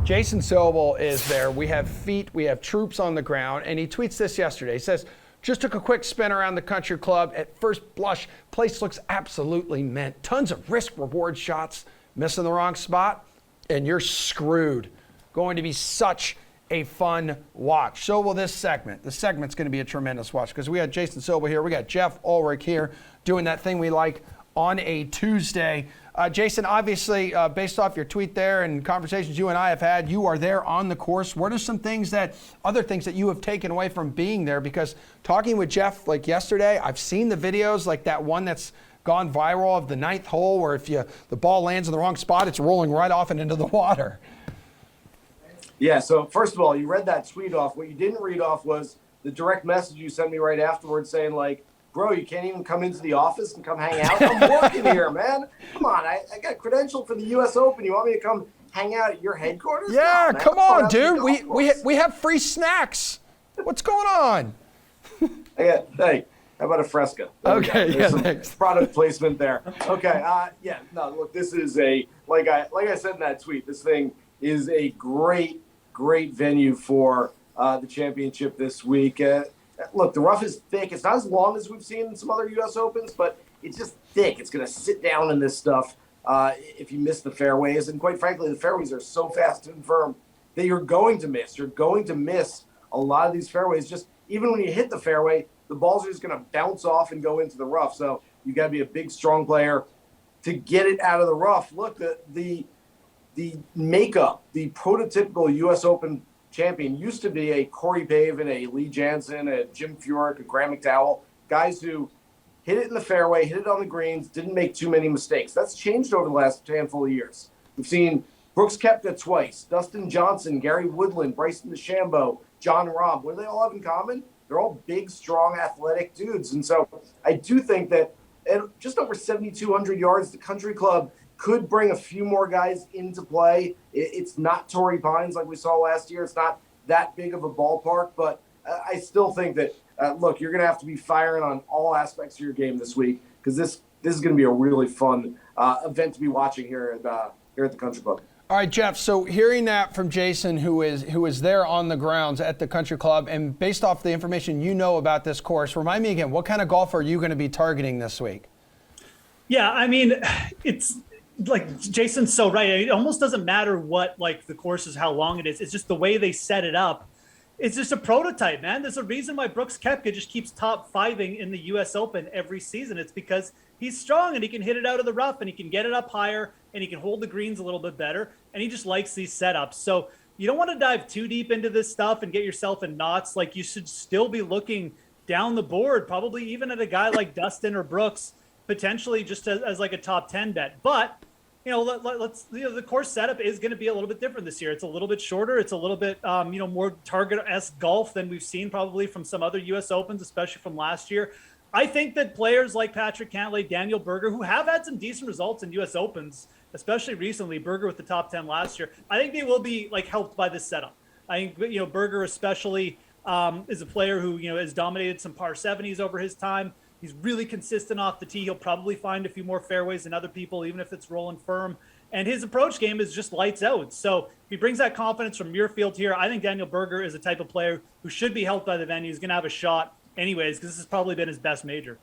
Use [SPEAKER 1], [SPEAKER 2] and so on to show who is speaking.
[SPEAKER 1] Jason Sobel is there. We have feet, we have troops on the ground, and he tweets this yesterday. He says, just took a quick spin around the country club. At first blush, place looks absolutely mint. Tons of risk-reward shots. Missing the wrong spot, and you're screwed. Going to be such a fun watch. So will this segment. The segment's going to be a tremendous watch because we had Jason Sobel here. We got Geoff Ulrich here doing that thing we like on a Tuesday. Jason, obviously, based off your tweet there and conversations you and I have had, you are there on the course. What are some other things that you have taken away from being there? Because talking with Geoff like yesterday, I've seen the videos, like that one that's gone viral of the 9th hole where if the ball lands in the wrong spot, it's rolling right off and into the water.
[SPEAKER 2] Yeah, so first of all, you read that tweet off. What you didn't read off was the direct message you sent me right afterwards saying, like, bro, you can't even come into the office and come hang out? I'm working here, man. Come on, I got a credential for the U.S. Open. You want me to come hang out at your headquarters?
[SPEAKER 1] Yeah,
[SPEAKER 2] no,
[SPEAKER 1] come on, dude. We have free snacks. What's going on?
[SPEAKER 2] Hey, how about a Fresca?
[SPEAKER 1] Okay, yeah, thanks.
[SPEAKER 2] Product placement there. Okay, look, this is like I said in that tweet, this thing is a great venue for the championship this week. Look, the rough is thick. It's not as long as we've seen in some other U.S. Opens, but it's just thick. It's going to sit down in this stuff if you miss the fairways. And quite frankly, the fairways are so fast and firm that you're going to miss. You're going to miss a lot of these fairways. Just even when you hit the fairway, the balls are just going to bounce off and go into the rough. So you've got to be a big, strong player to get it out of the rough. Look, the makeup, the prototypical U.S. Open champion used to be a Corey Pavin, a Lee Janzen, a Jim Furyk, a Graham McDowell, guys who hit it in the fairway, hit it on the greens, didn't make too many mistakes. That's changed over the last handful of years. We've seen Brooks Koepka twice, Dustin Johnson, Gary Woodland, Bryson DeChambeau, John Rahm. What do they all have in common? They're all big, strong, athletic dudes. And so I do think that at just over 7,200 yards, the country club could bring a few more guys into play. It's not Torrey Pines like we saw last year. It's not that big of a ballpark, but I still think that, look, you're going to have to be firing on all aspects of your game this week because this is going to be a really fun event to be watching here at the country club.
[SPEAKER 1] All right, Geoff, so hearing that from Jason, who is there on the grounds at the country club, and based off the information you know about this course, remind me again, what kind of golf are you going to be targeting this week?
[SPEAKER 3] Yeah, I mean, it's like Jason's so right. It almost doesn't matter what like the course is, how long it is. It's just the way they set it up. It's just a prototype, man. There's a reason why Brooks Koepka just keeps top fiving in the U.S. Open every season. It's because he's strong and he can hit it out of the rough and he can get it up higher and he can hold the greens a little bit better. And he just likes these setups. So you don't want to dive too deep into this stuff and get yourself in knots. Like you should still be looking down the board, probably even at a guy like Dustin or Brooks, potentially just as like a top 10 bet. But the course setup is going to be a little bit different this year. It's a little bit shorter. It's a little bit, more target-esque golf than we've seen probably from some other U.S. Opens, especially from last year. I think that players like Patrick Cantlay, Daniel Berger, who have had some decent results in U.S. Opens, especially recently, Berger with the top 10 last year, I think they will be like helped by this setup. I think, Berger especially is a player who, has dominated some par 70s over his time. He's really consistent off the tee. He'll probably find a few more fairways than other people, even if it's rolling firm. And his approach game is just lights out. So if he brings that confidence from Muirfield here, I think Daniel Berger is a type of player who should be helped by the venue. He's going to have a shot anyways, because this has probably been his best major.